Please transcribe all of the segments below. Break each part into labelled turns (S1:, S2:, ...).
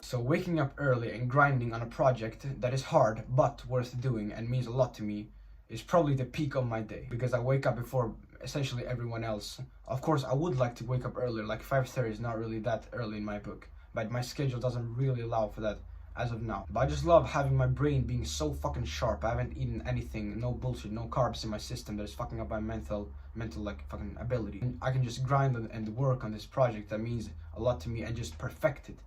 S1: So waking up early and grinding on a project that is hard but worth doing and means a lot to me is probably the peak of my day, because I wake up before essentially everyone else. Of course, I would like to wake up earlier, like 5:30 is not really that early in my book, but my schedule doesn't really allow for that as of now. But I just love having my brain being so fucking sharp. I haven't eaten anything, no bullshit, no carbs in my system that is fucking up my mental like fucking ability. And I can just grind and work on this project that means a lot to me and just perfect it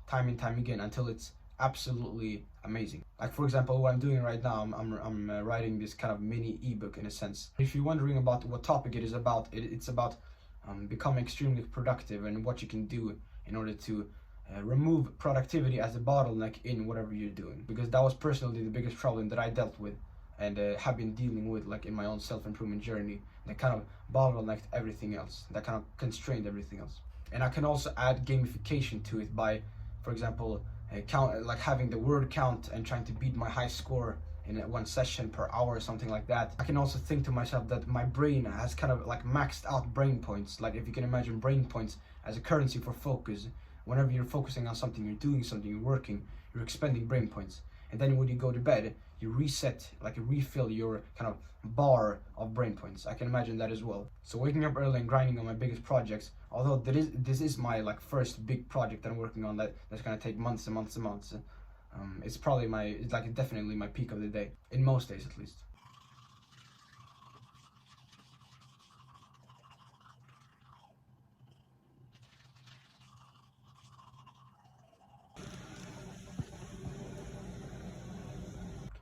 S1: time and time again until it's absolutely amazing. Like for example, what I'm doing right now, I'm writing this kind of mini ebook in a sense. If you're wondering about what topic it is about, it's about becoming extremely productive and what you can do in order to remove productivity as a bottleneck in whatever you're doing. Because that was personally the biggest problem that I dealt with and have been dealing with, like in my own self-improvement journey, that kind of bottlenecked everything else, that kind of constrained everything else. And I can also add gamification to it by, for example, like having the word count and trying to beat my high score in one session per hour or something like that. I can also think to myself that my brain has kind of like maxed out brain points. Like if you can imagine brain points as a currency for focus, whenever you're focusing on something, you're doing something, you're working, you're expending brain points. And then when you go to bed, you reset, like you refill your kind of bar of brain points. I can imagine that as well. So waking up early and grinding on my biggest projects, although this is my like first big project that I'm working on that's gonna take months and months and months. It's probably it's like definitely my peak of the day, in most days at least.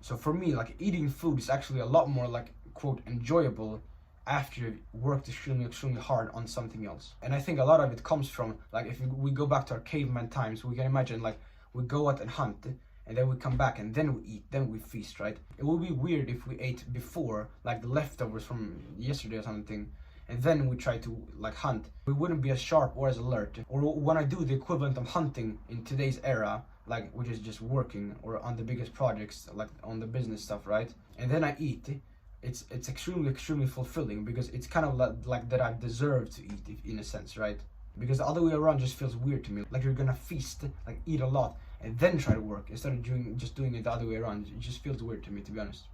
S1: So for me, like eating food is actually a lot more like quote enjoyable after you've worked extremely hard on something else. And I think a lot of it comes from, like if we go back to our caveman times, we can imagine like we go out and hunt and then we come back and then we eat, then we feast, right? It would be weird if we ate before, like the leftovers from yesterday or something, and then we try to like hunt. We wouldn't be as sharp or as alert. Or when I do the equivalent of hunting in today's era, like which is just working or on the biggest projects, like on the business stuff, right? And then I eat, it's extremely fulfilling, because it's kind of like that I deserve to eat, in a sense, right? Because the other way around just feels weird to me. Like you're gonna feast, like eat a lot, and then try to work instead of just doing it the other way around. It just feels weird to me, to be honest.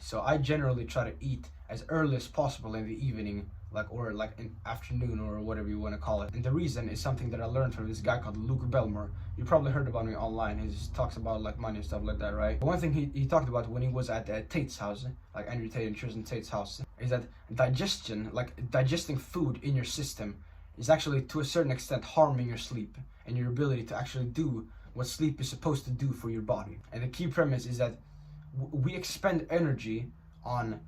S1: So I generally try to eat as early as possible in the evening, or in afternoon or whatever you want to call it. And the reason is something that I learned from this guy called Luke Belmore. You probably heard about me online. He just talks about like money and stuff like that, right? One thing he talked about when he was at Tate's house, like Andrew Tate and Tristan Tate's house, is that digestion, like digesting food in your system, is actually to a certain extent harming your sleep and your ability to actually do what sleep is supposed to do for your body. And the key premise is that we expend energy on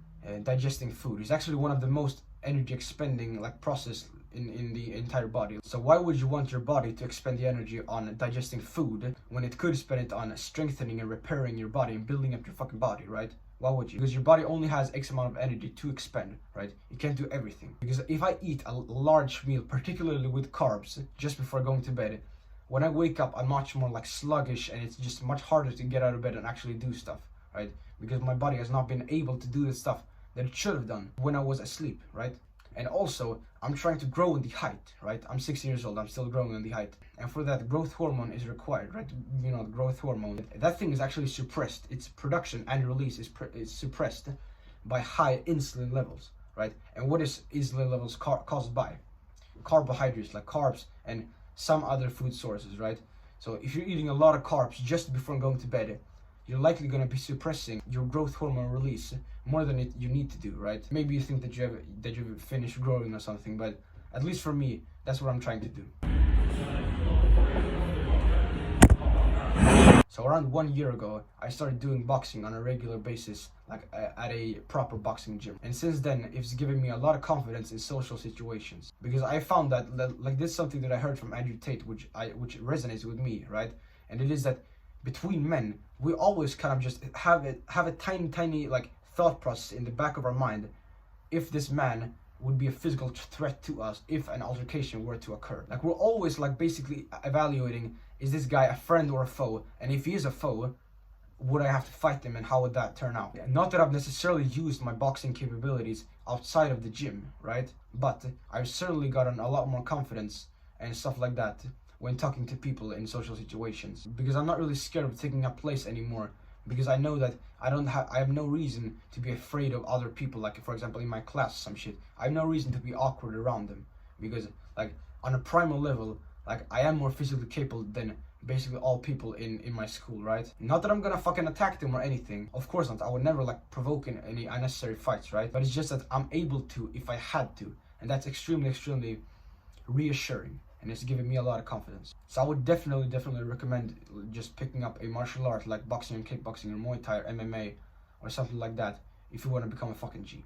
S1: digesting food. It's actually one of the most energy expending like process in the entire body. So why would you want your body to expend the energy on digesting food when it could spend it on strengthening and repairing your body and building up your fucking body, right? Why would you? Because your body only has X amount of energy to expend, right? You can't do everything. Because if I eat a large meal, particularly with carbs, just before going to bed, when I wake up, I'm much more like sluggish, and it's just much harder to get out of bed and actually do stuff, right? Because my body has not been able to do the stuff that it should have done when I was asleep, right? And also, I'm trying to grow in the height, right? I'm 16 years old, I'm still growing in the height. And for that, growth hormone is required, right? You know, the growth hormone. That thing is actually suppressed. Its production and release is suppressed by high insulin levels, right? And what is insulin levels caused by? Carbohydrates, like carbs and some other food sources, right? So if you're eating a lot of carbs just before going to bed, you're likely going to be suppressing your growth hormone release more than you need to do, right? Maybe you think that you've finished growing or something, but at least for me, that's what I'm trying to do. So around 1 year ago, I started doing boxing on a regular basis, like at a proper boxing gym. And since then, it's given me a lot of confidence in social situations. Because I found that, like, this is something that I heard from Andrew Tate, which resonates with me, right? And it is that between men, we always kind of just have a tiny like thought process in the back of our mind, if this man would be a physical threat to us if an altercation were to occur. Like, we're always like basically evaluating, is this guy a friend or a foe? And if he is a foe, would I have to fight him, and how would that turn out? Not that I've necessarily used my boxing capabilities outside of the gym, right? But I've certainly gotten a lot more confidence and stuff like that when talking to people in social situations, because I'm not really scared of taking up place anymore, because I know that I have no reason to be afraid of other people. Like, for example, in my class, some shit, I have no reason to be awkward around them, because like on a primal level, like I am more physically capable than basically all people in my school, right? Not that I'm gonna fucking attack them or anything, of course not. I would never like provoke any unnecessary fights, right? But it's just that I'm able to if I had to, and that's extremely reassuring, and it's giving me a lot of confidence. So I would definitely recommend just picking up a martial art like boxing and kickboxing or Muay Thai or MMA or something like that if you want to become a fucking G.